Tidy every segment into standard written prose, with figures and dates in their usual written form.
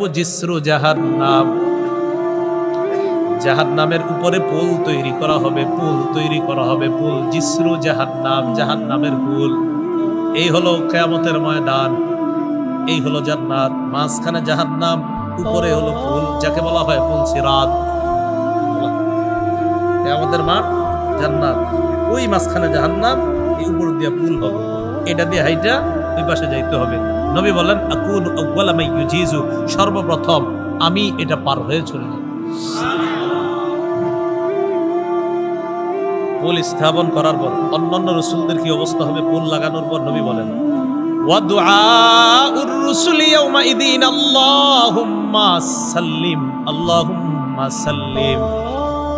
হবো জিসরু জাহান্নাম, জাহান্নামের উপরে পুল তৈরি করা হবে, পুল তৈরি করা হবে, পুল জিসরু জাহান্নাম, জাহান্নামের পুল। এই হলো কিয়ামতের ময়দান, এই হলো জান্নাত, মাঝখানে জাহান্নাম, উপরে হলো পুল, যাকে বলা হয় পুল সিরাত। কিয়ামতের মাঠ জান্নাত, ওই মাঝখানে জাহান্নাম, এই উপর দিয়ে পুল হবে, এটা দিয়ে হাইটা ওই পাশে যাইতে হবে। নবী বলেন আকুনু আউয়ালা মান ইউজিজু, সর্বপ্রথম আমি এটা পার হয়ে চলে যাব। পুল স্থাপন করার পর অন্যান্য রাসূলদের কি অবস্থা হবে? পুল লাগানোর পর নবী বলেন ওয়া দুআউর রুসুলি ইয়াউমাইদিন আল্লাহুম্মা সাল্লিম, আল্লাহুম্মা সাল্লিম।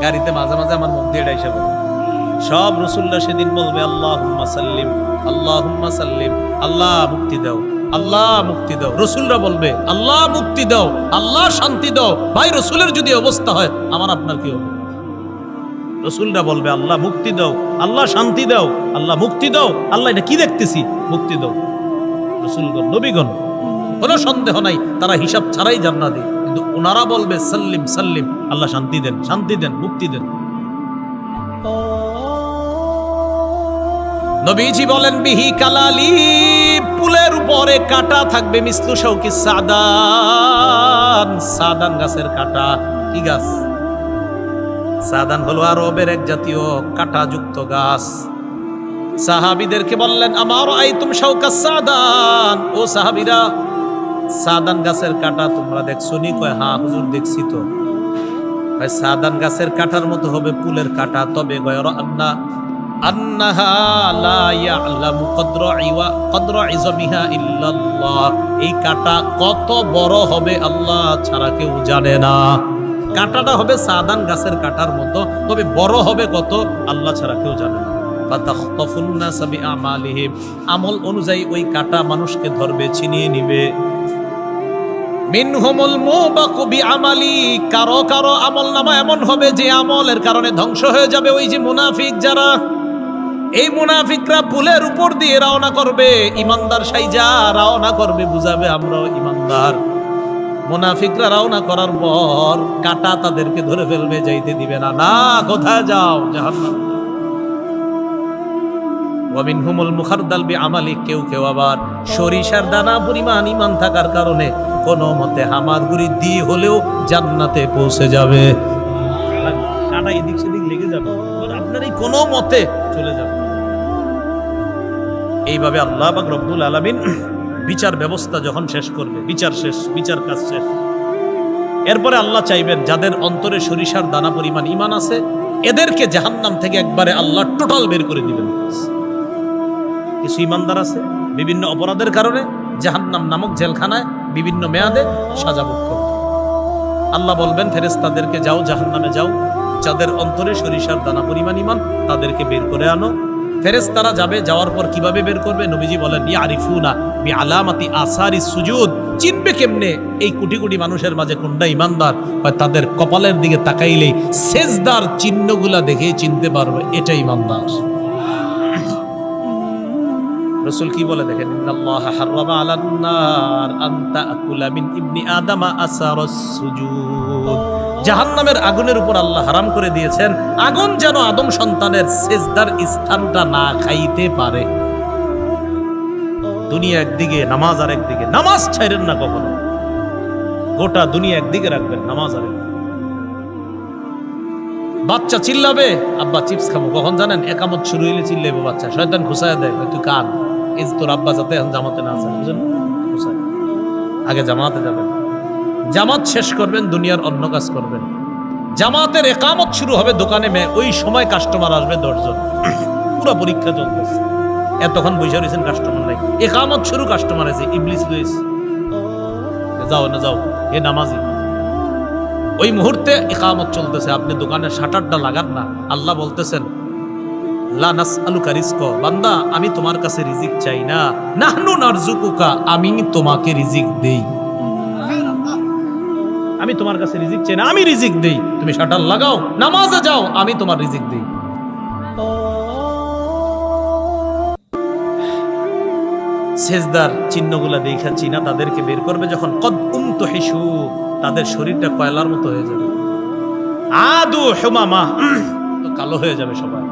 গাড়িতে মাঝে মাঝে আমার মুখ দিয়ে ডাইসা বলে, সব রাসূলরা সেদিন বলবে আল্লাহুম্মা সাল্লিম, আল্লাহুম্মা সাল্লিম, আল্লাহ মুক্তি দাও, আল্লাহ মুক্তি দাও। রাসূলরা বলবে আল্লাহ মুক্তি দাও, আল্লাহ শান্তি দাও। ভাই রাসূলের যদি অবস্থা হয় আমার আপনার কি হবে? রাসূলরা বলবে আল্লাহ মুক্তি দাও, আল্লাহ শান্তি দাও, আল্লাহ মুক্তি দাও। আল্লাহ এটা কি দেখতেছি, মুক্তি দাও। রাসূলগণ নবীগণ কোনো সন্দেহ নাই তারা হিসাব ছাড়াই জান্নাতি, কিন্তু ওনারা বলবে সাল্লিম সাল্লিম, আল্লাহ শান্তি দেন, শান্তি দেন, মুক্তি দেন। নবীজি বলেন বিহি কালালি, পুলের উপরে কাঁটা থাকবে, মিসলু শাউকি সাদান, সাদান গাছের কাঁটা। কি গাছ? সাদান হলো আরবের এক জাতীয় কাঁটাযুক্ত গাছ। সাহাবীদেরকে বললেন আমার আইতুম শাউকা সাদান, ও সাহাবীরা সাদান গাছের কাঁটা তোমরা দেখছো নি? কয় হ্যাঁ হুজুর দেখছি তো। কয় সাদান গাছের কাঁটার মতো হবে পুলের কাঁটা, তবে গয়র আন্না আন্নাহা লা ইয়ালামু কদরা ইজমিহা ইল্লাল্লাহ, এই কাঁটা কত বড় হবে আল্লাহ ছাড়া কেউ জানে না। কাঁটাটা হবে সাদান গাছের কাঁটার মতো, তবে বড় হবে কত আল্লাহ ছাড়া কেউ জানে না। ফাতাখতাফুন নাস বিআমালিহিম, আমল অনুযায়ী ওই কাঁটা মানুষকে ধরবে, ছিনিয়ে নিবে। মিনহুমুল মুবাকু বিআমালি, কারো কারো আমলনামা এমন হবে যে আমলের কারণে ধ্বংস হয়ে যাবে। ওই যে মুনাফিক যারা, এই মুনাফিকরা পুলের উপর দিয়ে রওনা করবে, ইমানদার সাইজা রওনা করবে, বুঝাবে আমরাও ইমানদার। মুনাফিকরা রওনা করার পর কাঁটা তাদেরকে ধরে ফেলবে, যাইতে দিবে না। না, কোথায় যাও? জাহান্নাম। ওয়া মিনহুমুল মুখারদাল বিআমালি, কেউ কেউ আবার সরিষার দানা পরিমাণ ঈমান থাকার কারণে কোনো মতে হামাগুড়ি দিয়ে হলেও জান্নাতে পৌঁছে যাবে। কাঁটা এদিক সেদিক লেগে যাবে, আপনার এই কোনো মতে চলে যাবে। এইভাবে আল্লাহ পাক রব্বুল আলামিন বিচার ব্যবস্থা যখন শেষ করবে, বিচার শেষ, বিচার কাজ শেষ, এরপরে আল্লাহ চাইবেন যাদের অন্তরে সরিষার দানা পরিমাণ ঈমান আছে এদেরকে জাহান্নাম থেকে একবারে আল্লাহ টোটাল বের করে দিবেন। কিছু ঈমানদার আছে বিভিন্ন অপরাধের কারণে জাহান্নাম নামক জেলখানায় বিভিন্ন মেয়াদে সাজা ভোগ করবে। আল্লাহ বলবেন ফেরেশতাদেরকে যাও জাহান্নামে যাও, যাদের অন্তরে সরিষার দানা পরিমাণ ঈমান তাদেরকে বের করে আনো। ফেরেশতারা যাবে, যাওয়ার পর কিভাবে বের করবে? নবীজি বলেন ইয়ারিফুনা বিআলামাতি আসারিস সুজুদ, চিনবে কেমনে এই কোটি কোটি মানুষের মাঝে কোনটা ঈমানদার? হয় তাদের কপালের দিকে তাকাইলেই সেজদার চিহ্নগুলা দেখে চিনতে পারবে এটা ঈমানদার। রাসূল কি বলে দেখেন, ইন্নাল্লাহা হারামা আলান নার আন তাকুলা মিন ইবনি আদামা আসারাস সুজুদ, জাহান্নামের আগুনের উপর আল্লাহ হারাম করে দিয়েছেন আগুন যেন আদম সন্তানের সেজদার স্থানটা না খাইতে পারে। দুনিয়া একদিকে, নামাজ আর একদিকে। নামাজ ছাইরেন না কখনো, গোটা দুনিয়া একদিকে রাখবেন, নামাজ আর একদিকে। বাচ্চা চিল্লাবে আব্বা চিপস খাবো, কখন জানেন? একামত শুরু হইলে চিল্লাবে বাচ্চা, শয়তান খুসায় দেয়, তুই কান, এই তোর আব্বা যাতে এখন জামাতে না আসে, বুঝলেন? খুসায় আগে জামাতে যাবেন, জামাত শেষ করবেন, দুনিয়ার অন্য কাজ করবেন। জামাতের একামত শুরু হবে দোকানে, ওই সময় কাস্টমার আসবে 10 জন, পুরো পরীক্ষা চলতেছে, এতক্ষণ বসে রয়েছেন কাস্টমার নাই, একামত শুরু কাস্টমার আছে, ইবলিস লইছে, যাও না যাও, এ নামাজি। ওই মুহূর্তে ইকামত চলতেছে, আপনি দোকানের শাটারটা লাগান না, আল্লাহ বলতেছেন লা নাসআলুকা রিজকা, বান্দা আমি তোমার কাছে রিজিক চাই না, নাহনু নারযুকুকা, আমি তোমাকে রিজিক দেই। আমি তোমার কাছে রিজিক চাই না, আমি রিজিক দেই। তুমি শাটার লাগাও, নামাজে যাও, আমি তোমার রিজিক দেই। সেজদার চিহ্নগুলা দেখা চিনা তাদেরকে বের করবে যখন কদ উমতহিশু, তাদের শরীরটা কয়লার মতো হয়ে যাবে। আদু হুমামা, তো কালো হয়ে যাবে সবাই,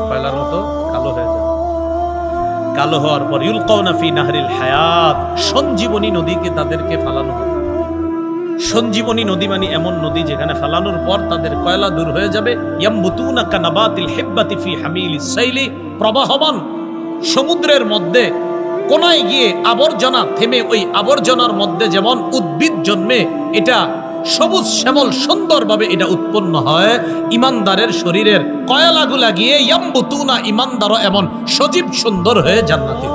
কয়লার মতো কালো হয়ে যাবে। কালো হওয়ার পর ইউলকাউনা ফি নাহরিল হায়াত, সঞ্জীবনী নদীকে তাদেরকে ফালানো হবে। সঞ্জীবনী নদী মানে এমন নদী যেখানে ফালানোর পর তাদের কয়লা দূর হয়ে যাবে। ইয়ামবুতুনা কানাবাতিল হিব্বাতি ফি হামিলিস সাইলি, প্রবাহমান সমুদ্রের মধ্যে কোনায় গিয়ে আবর্জনা থেমে ওই আবর্জনার মধ্যে যেমন উদ্ভিদ জন্মে, এটা সবুজ শ্যামল সুন্দরভাবে এটা উৎপন্ন হয়, ইমানদারের শরীরের কয়লাগুলা গিয়ে ইয়ামবুতুনা, ইমানদারও এমন সজীব সুন্দর হয়ে জান্নাতে।